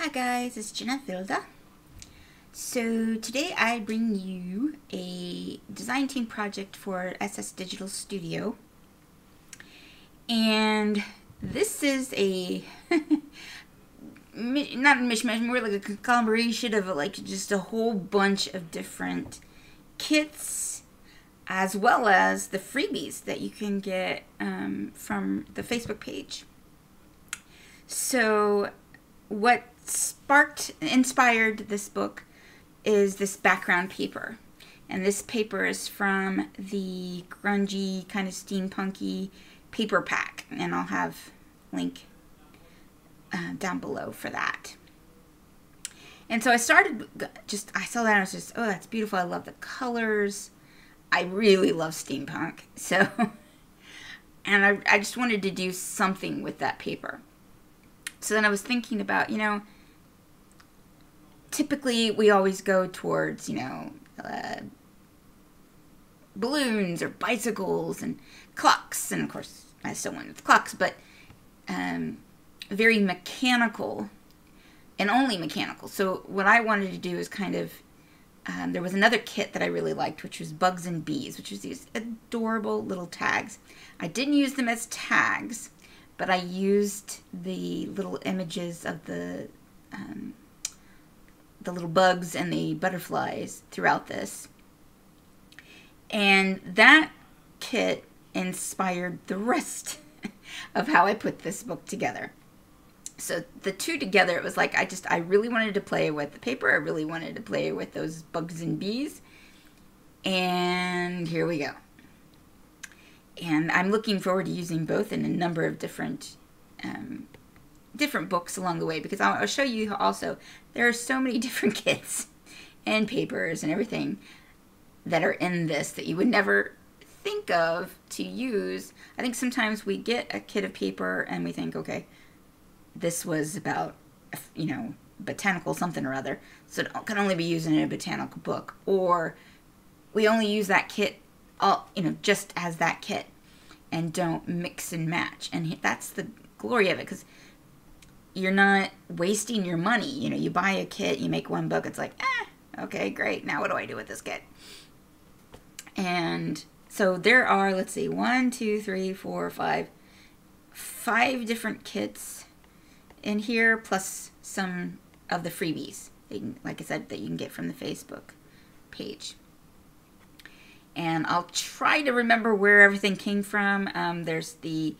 Hi guys, it's Jenna. So today I bring you a design team project for SS Digital Studio. And this is a, not a mishmash, more like a conglomeration of like just a whole bunch of different kits, as well as the freebies that you can get from the Facebook page. So what inspired this book is this background paper. And this paper is from the grungy, kind of steampunky paper pack. And I'll have a link down below for that. And so I started, I saw that and I was just, oh, that's beautiful. I love the colors. I really love steampunk. So, and I just wanted to do something with that paper. So then I was thinking about, typically we always go towards, balloons or bicycles and clocks. And of course, I still went with clocks, but very mechanical and only mechanical. So what I wanted to do is kind of, there was another kit that I really liked, which was Bugs and Bees, which was these adorable little tags. I didn't use them as tags, but I used the little images of the little bugs and the butterflies throughout this. And that kit inspired the rest of how I put this book together. So the two together, it was like I really wanted to play with the paper. I really wanted to play with those bugs and bees. And here we go. And I'm looking forward to using both in a number of different books along the way, because I'll show you also there are so many different kits and papers and everything that are in this that you would never think of to use. I think sometimes we get a kit of paper and we think, okay, this was about, botanical something or other, so it can only be used in a botanical book, or we only use that kit just as that kit and don't mix and match. And that's the glory of it, because you're not wasting your money. You buy a kit, you make one book, it's like, okay, great, now what do I do with this kit? And so there are, let's see, 1, 2, 3, 4, 5 different kits in here, plus some of the freebies, like I said, that you can get from the Facebook page. And I'll try to remember where everything came from. There's these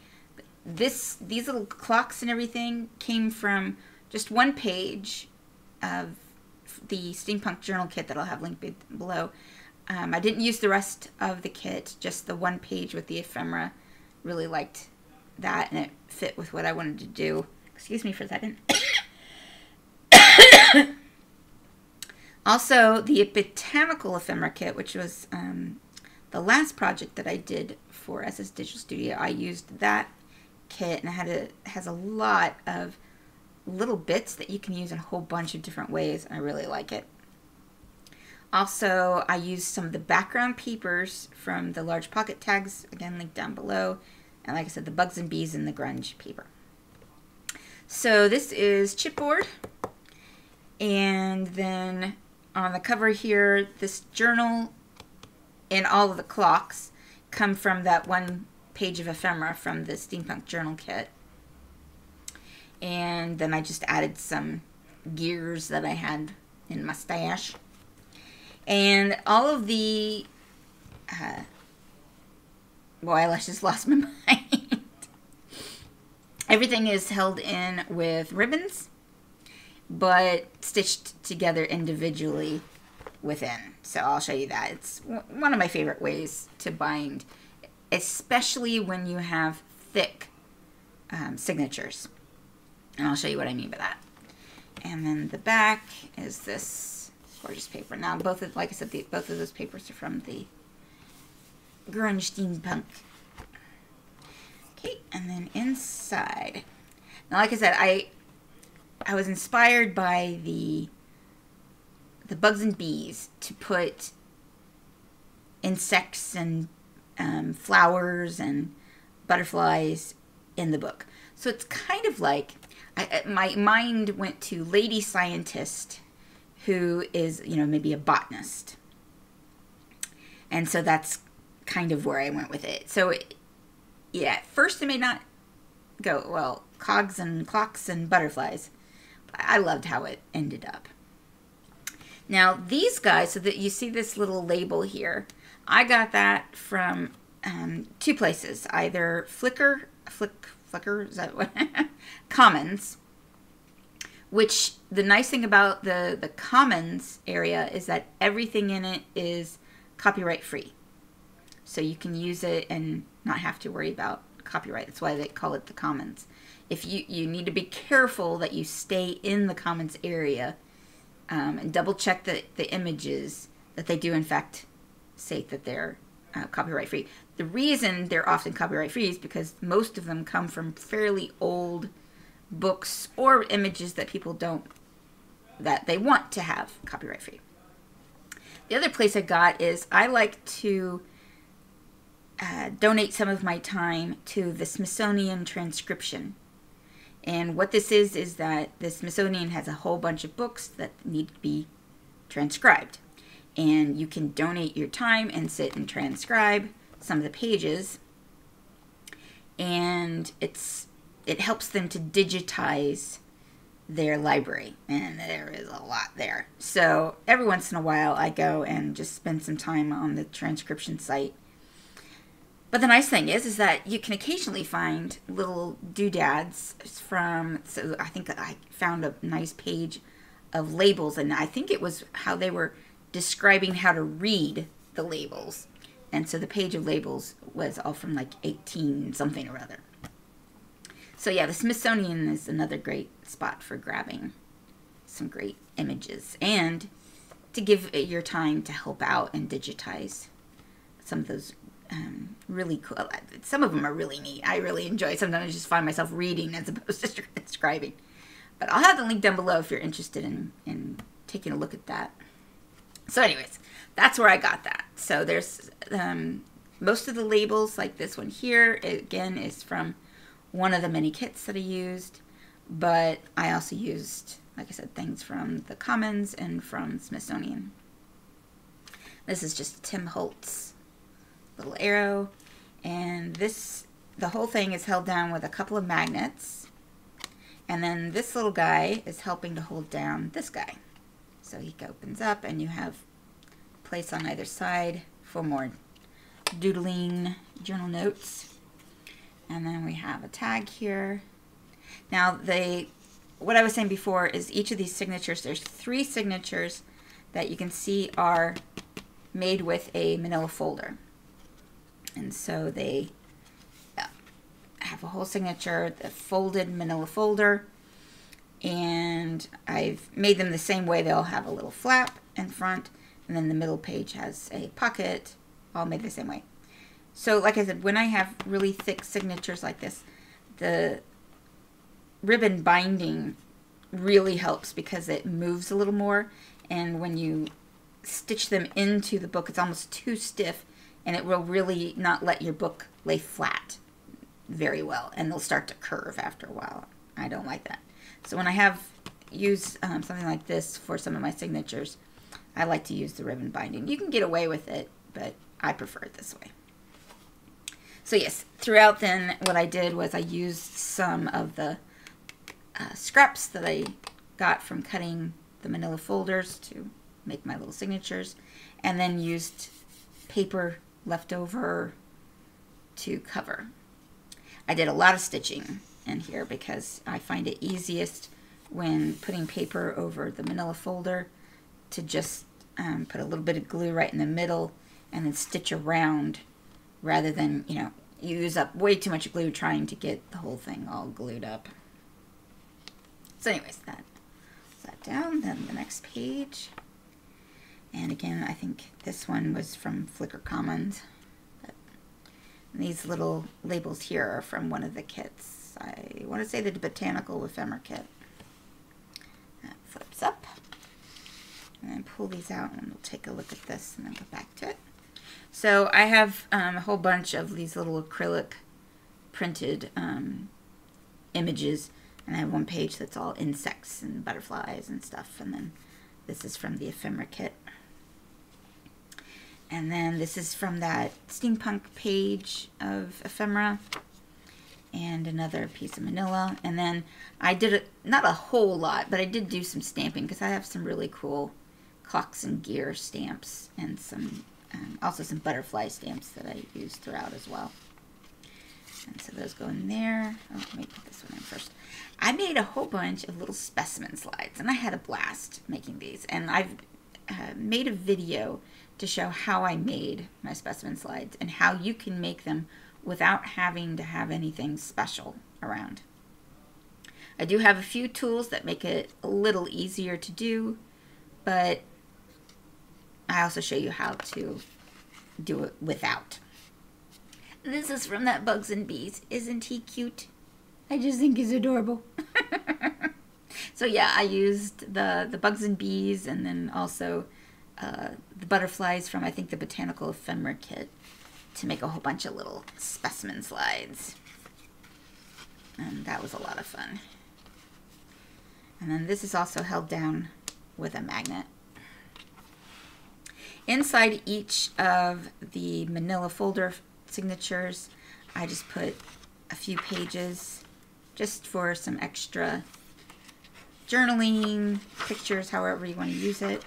little clocks and everything came from just one page of the Steampunk journal kit that I'll have linked below. I didn't use the rest of the kit, just the one page with the ephemera. Really liked that, and it fit with what I wanted to do. Excuse me for a second. Also, the Botanical Ephemera Kit, which was the last project that I did for SS Digital Studio. I used that kit, and it has a lot of little bits that you can use in a whole bunch of different ways, and I really like it. Also, I used some of the background papers from the large pocket tags, again linked down below, and like I said, the bugs and bees and the grunge paper. So this is chipboard, and then on the cover here, this journal and all of the clocks come from that one page of ephemera from the Steampunk journal kit. And then I just added some gears that I had in my stash. And all of the, boy, I just lost my mind. Everything is held in with ribbons, but stitched together individually within. So I'll show you that. It's one of my favorite ways to bind, especially when you have thick signatures. And I'll show you what I mean by that. And then the back is this gorgeous paper. Now, like I said, both of those papers are from the grunge steampunk. Okay, and then inside. Now, like I said, I was inspired by the bugs and bees to put insects and flowers and butterflies in the book. So it's kind of like, my mind went to lady scientist who is, you know, maybe a botanist. And so that's kind of where I went with it. So, yeah, at first it may not go, well, cogs and clocks and butterflies. I loved how it ended up. Now, these guys, so that you see this little label here, I got that from 2 places. Either Flickr, is that what? Commons, which the nice thing about the Commons area is that everything in it is copyright free. So you can use it and not have to worry about copyright. That's why they call it the Commons. If you need to be careful that you stay in the Commons area and double check the images, that they do in fact say that they're copyright free. The reason they're often copyright free is because most of them come from fairly old books or images that people that they want to have copyright free. The other place I got is I like to donate some of my time to the Smithsonian Transcription. And what this is that the Smithsonian has a whole bunch of books that need to be transcribed. And you can donate your time and sit and transcribe some of the pages. And it helps them to digitize their library. And there is a lot there. So every once in a while I go and just spend some time on the transcription site. But the nice thing is that you can occasionally find little doodads from, so I think I found a nice page of labels, and I think it was how they were describing how to read the labels. And so the page of labels was all from like 18 something or other. So yeah, the Smithsonian is another great spot for grabbing some great images and to give it your time to help out and digitize some of those really cool. Some of them are really neat. I really enjoy it. Sometimes I just find myself reading as opposed to transcribing. But I'll have the link down below if you're interested in taking a look at that. So anyways, that's where I got that. So there's most of the labels, like this one here, again, is from one of the many kits that I used. But I also used, like I said, things from the Commons and from Smithsonian. This is just Tim Holtz little arrow, and the whole thing is held down with a couple of magnets, and then this little guy is helping to hold down this guy. So he opens up and you have place on either side for more doodling journal notes. And then we have a tag here. Now what I was saying before is each of these signatures, there's 3 signatures that you can see are made with a manila folder. And so they have a whole signature, the folded manila folder, and I've made them the same way. They'll have a little flap in front, and then the middle page has a pocket, all made the same way. So like I said, when I have really thick signatures like this, the ribbon binding really helps because it moves a little more, and when you stitch them into the book, it's almost too stiff, and it will really not let your book lay flat very well, and they'll start to curve after a while. I don't like that. So when I have used something like this for some of my signatures, I like to use the ribbon binding. You can get away with it, but I prefer it this way. So yes, throughout then what I did was I used some of the scraps that I got from cutting the manila folders to make my little signatures, and then used paper left over to cover. I did a lot of stitching in here because I find it easiest when putting paper over the manila folder to just put a little bit of glue right in the middle and then stitch around, rather than, you know, use up way too much glue trying to get the whole thing all glued up. So anyways, that down. Then the next page. And again, I think this one was from Flickr Commons. But these little labels here are from one of the kits. I want to say the Botanical Ephemera Kit. That flips up. And then pull these out, and we'll take a look at this and then go back to it. So I have a whole bunch of these little acrylic printed images, and I have one page that's all insects and butterflies and stuff, and then this is from the ephemera kit. And then this is from that steampunk page of ephemera, and another piece of manila. And then I did not a whole lot, but I did do some stamping because I have some really cool clocks and gear stamps, and some also some butterfly stamps that I use throughout as well. And so those go in there. Oh, let me put this one in first. I made a whole bunch of little specimen slides, and I had a blast making these. And I've made a video to show how I made my specimen slides and how you can make them without having to have anything special around. I do have a few tools that make it a little easier to do, but I also show you how to do it without. This is from that Bugs and Bees. Isn't he cute? I just think he's adorable. So yeah, I used the Bugs and Bees, and then also the butterflies from, I think, the Botanical Ephemera Kit to make a whole bunch of little specimen slides. And that was a lot of fun. And then this is also held down with a magnet. Inside each of the manila folder signatures, I just put a few pages just for some extra journaling, pictures, however you want to use it.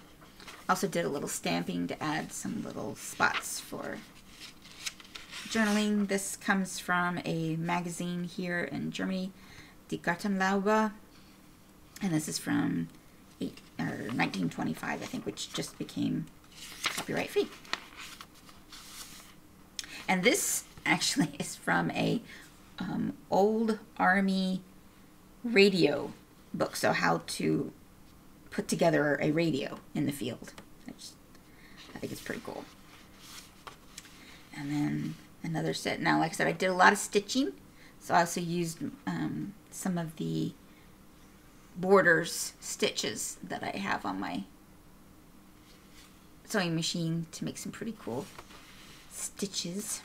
Also did a little stamping to add some little spots for journaling. This comes from a magazine here in Germany, Die Gartenlaube, and this is from 1925, I think, which just became copyright free. And this actually is from a old Army radio book, so how to put together a radio in the field. I think it's pretty cool. And then another set. Now, like I said, I did a lot of stitching, so I also used some of the borders stitches that I have on my sewing machine to make some pretty cool stitches.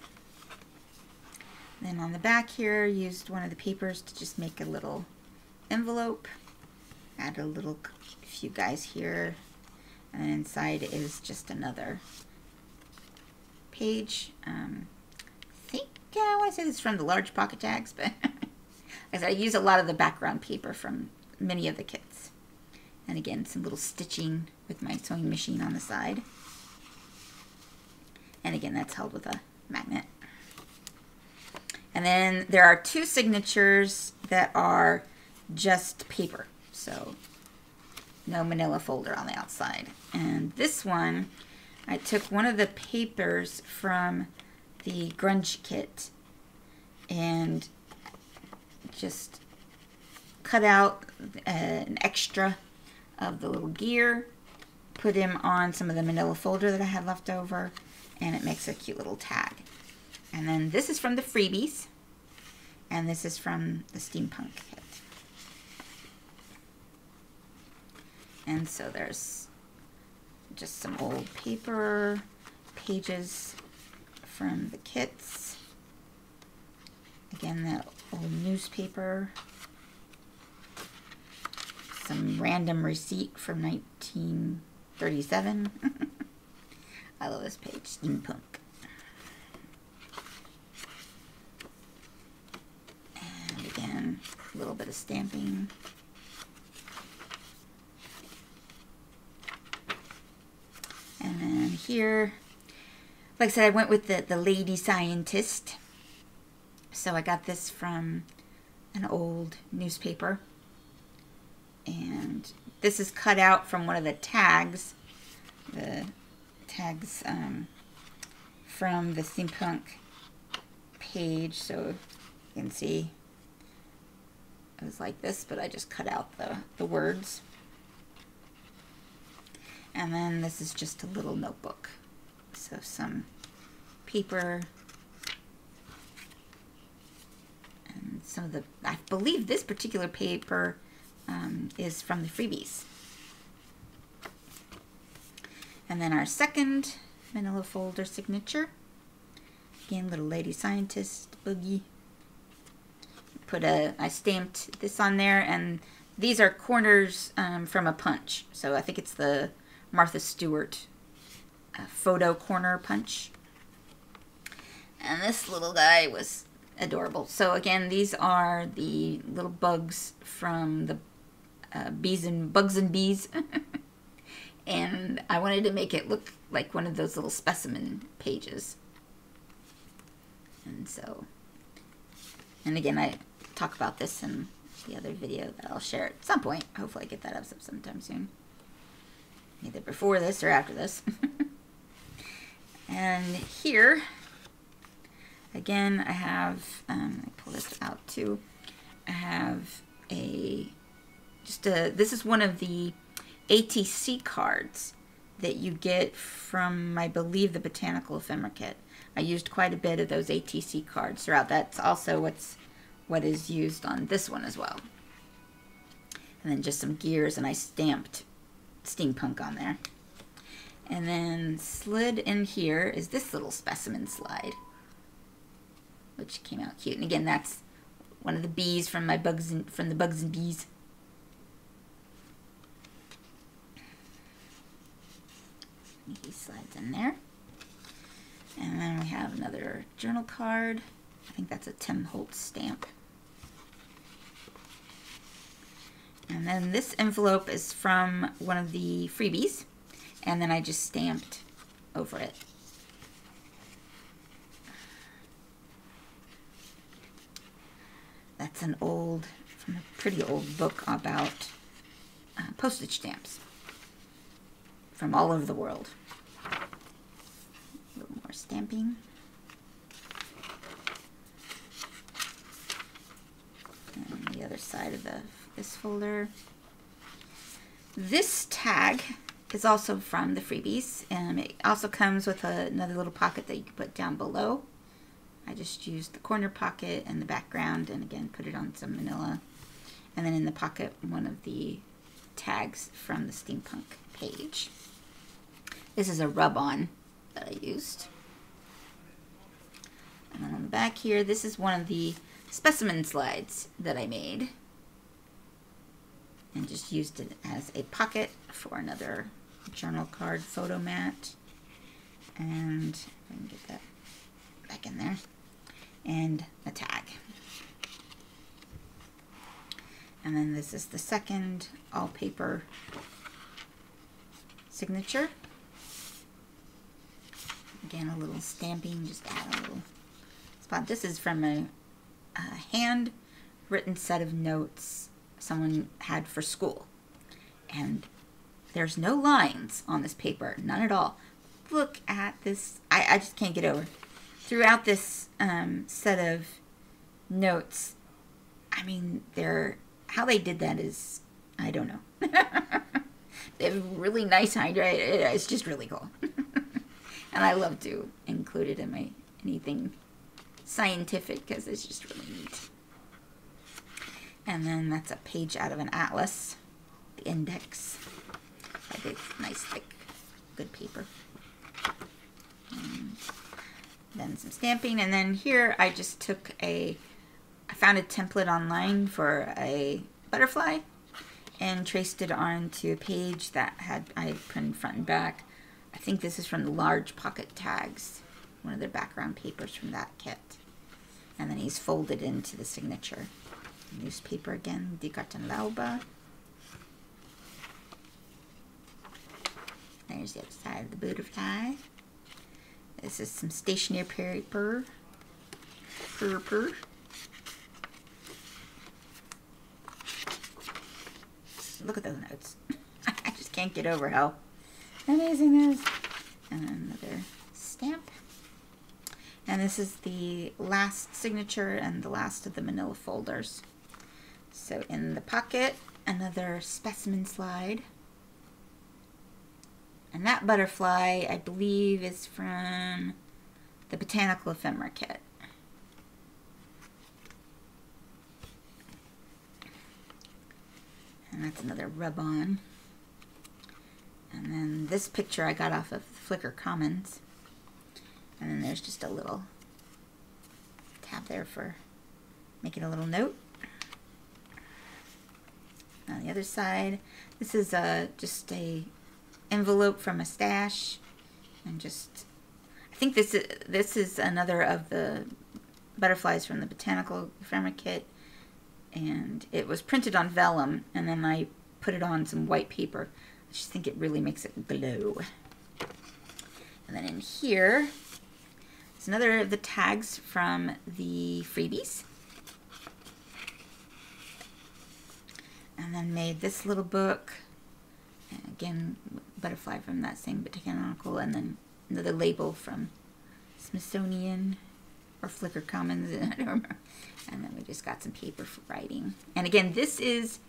Then on the back here, used one of the papers to just make a little envelope. Add a few guys here, and then inside is just another page. I think I want to say this is from the large pocket tags, but as I use a lot of the background paper from many of the kits. And again, some little stitching with my sewing machine on the side. And again, that's held with a magnet. And then there are two signatures that are just paper, so no manila folder on the outside. And this one, I took one of the papers from the grungy kit and just cut out an extra of the little gear, put him on some of the manila folder that I had left over, and it makes a cute little tag. And then this is from the freebies, and this is from the Steampunk kit. And so there's just some old paper, pages from the kits. Again, that old newspaper. Some random receipt from 1937. I love this page, Steampunk. And again, a little bit of stamping. And then here, like I said, I went with the lady scientist. So I got this from an old newspaper. And this is cut out from one of the tags. The tags from the Steampunk page. So you can see it was like this, but I just cut out the words. And then this is just a little notebook. So some paper. And some of the, I believe this particular paper is from the freebies. And then our second manila folder signature. Again, little lady scientist boogie. I stamped this on there, and these are corners from a punch. So I think it's the Martha Stewart photo corner punch. And this little guy was adorable. So again, these are the little bugs from the Bugs and Bees. And I wanted to make it look like one of those little specimen pages. And so, and again, I talk about this in the other video that I'll share at some point. Hopefully I get that up sometime soon. Either before this or after this. And here, again, I have, let me pull this out too. I have this is one of the ATC cards that you get from, I believe, the Botanical Ephemera Kit. I used quite a bit of those ATC cards throughout. That's also what is used on this one as well. And then just some gears, and I stamped Steampunk on there. And then slid in here is this little specimen slide, which came out cute. And again, that's one of the bees from the Bugs and Bees. He slides in there. And then we have another journal card. I think that's a Tim Holtz stamp. And then this envelope is from one of the freebies. And then I just stamped over it. That's from a pretty old book about postage stamps from all over the world. A little more stamping. And the other side of this folder. This tag is also from the freebies, and it also comes with another little pocket that you can put down below. I just used the corner pocket and the background, and again put it on some manila. And then in the pocket, one of the tags from the Steampunk page. This is a rub-on that I used. And then on the back here, this is one of the specimen slides that I made. And just used it as a pocket for another journal card photo mat. And if I can get that back in there. And a tag. And then this is the second all paper signature. Again, a little stamping, just add a little spot. This is from a handwritten set of notes someone had for school. And there's no lines on this paper, none at all. Look at this. I just can't get over. Throughout this set of notes, I mean, how they did that is, I don't know. They have really nice handwriting. It's just really cool. And I love to include it in anything scientific because it's just really neat. And then that's a page out of an atlas, the index. Like it's nice, thick, good paper. And then some stamping, and then here I just I found a template online for a butterfly and traced it onto a page that I printed front and back. I think this is from the Large Pocket Tags, one of their background papers from that kit. And then he's folded into the signature. Newspaper again, Die Gartenlaube. There's the other side of the butterfly. This is some stationery paper. Look at those notes. I just can't get over how amazing this is. And another stamp. And this is the last signature and the last of the manila folders. So in the pocket, another specimen slide. And that butterfly, I believe, is from the Botanical Ephemera Kit. And that's another rub-on. And then this picture I got off of Flickr Commons. And then there's just a little tab there for making a little note. On the other side, this is just a envelope from a stash, and just, I think this is another of the butterflies from the Botanical Ephemera Kit, and it was printed on vellum, and then I put it on some white paper. I just think it really makes it glow. And then in here is another of the tags from the freebies. And then made this little book. And again, butterfly from that same Botanical, and then another label from Smithsonian or Flickr Commons, I don't remember. And then we just got some paper for writing. And again, this is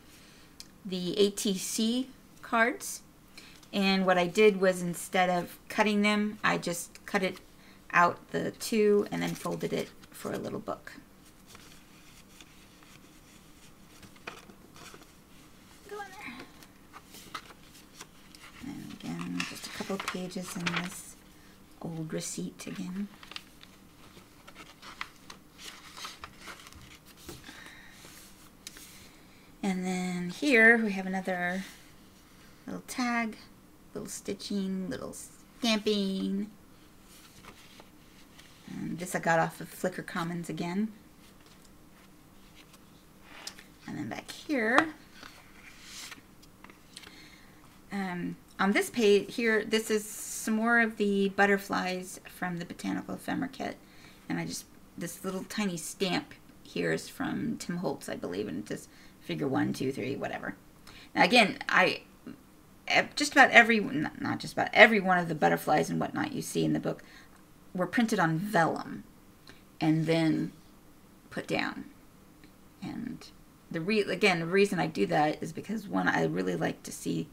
the ATC cards. And what I did was, instead of cutting them, I just cut it out the two and then folded it for a little book. Go in there. And again, just a couple pages in this old receipt again. And then here we have another little tag, little stitching, little stamping. And this I got off of Flickr Commons again. And then back here, on this page here, this is some more of the butterflies from the Botanical Ephemera Kit. And this little tiny stamp here is from Tim Holtz, I believe, and it just figure 1, 2, 3, whatever. Now again, just about not just about every one of the butterflies and whatnot you see in the book were printed on vellum and then put down. And the reason I do that is because, one, I really like to see,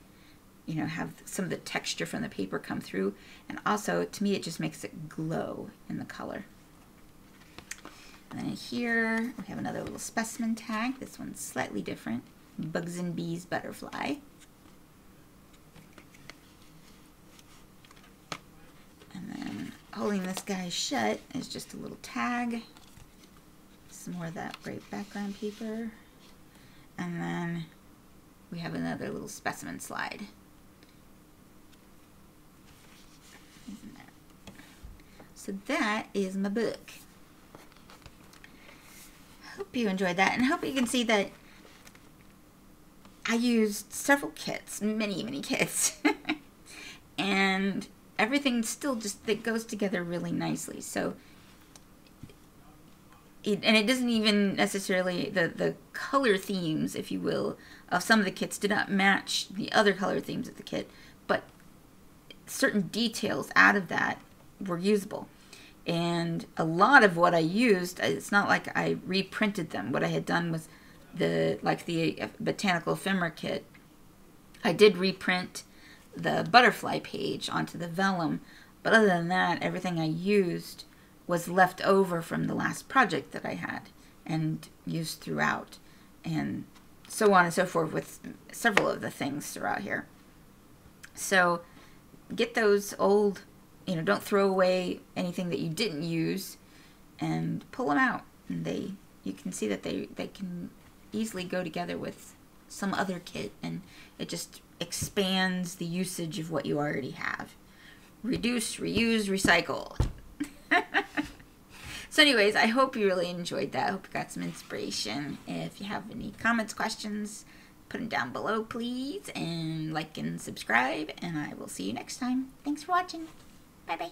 you know, have some of the texture from the paper come through, and also to me it just makes it glow in the color. And then here we have another little specimen tag. This one's slightly different. Bugs and Bees butterfly. And then holding this guy shut is just a little tag. Some more of that bright background paper. And then we have another little specimen slide. So that is my book. Hope you enjoyed that, and hope you can see that I used several kits, many kits, and everything still just that goes together really nicely. So, it doesn't even necessarily, the color themes, if you will, of some of the kits did not match the other color themes of the kit, but certain details out of that were usable. And a lot of what I used, it's not like I reprinted them. What I had done was the Botanical Ephemera Kit, I did reprint the butterfly page onto the vellum, but other than that, everything I used was left over from the last project that I had and used throughout, and so on and so forth with several of the things throughout here. So get those old, you know, don't throw away anything that you didn't use, and pull them out. And you can see that they can easily go together with some other kit, and it just expands the usage of what you already have. Reduce, reuse, recycle. So anyways, I hope you really enjoyed that. I hope you got some inspiration. If you have any comments, questions, put them down below, please. And like and subscribe. And I will see you next time. Thanks for watching. Bye-bye.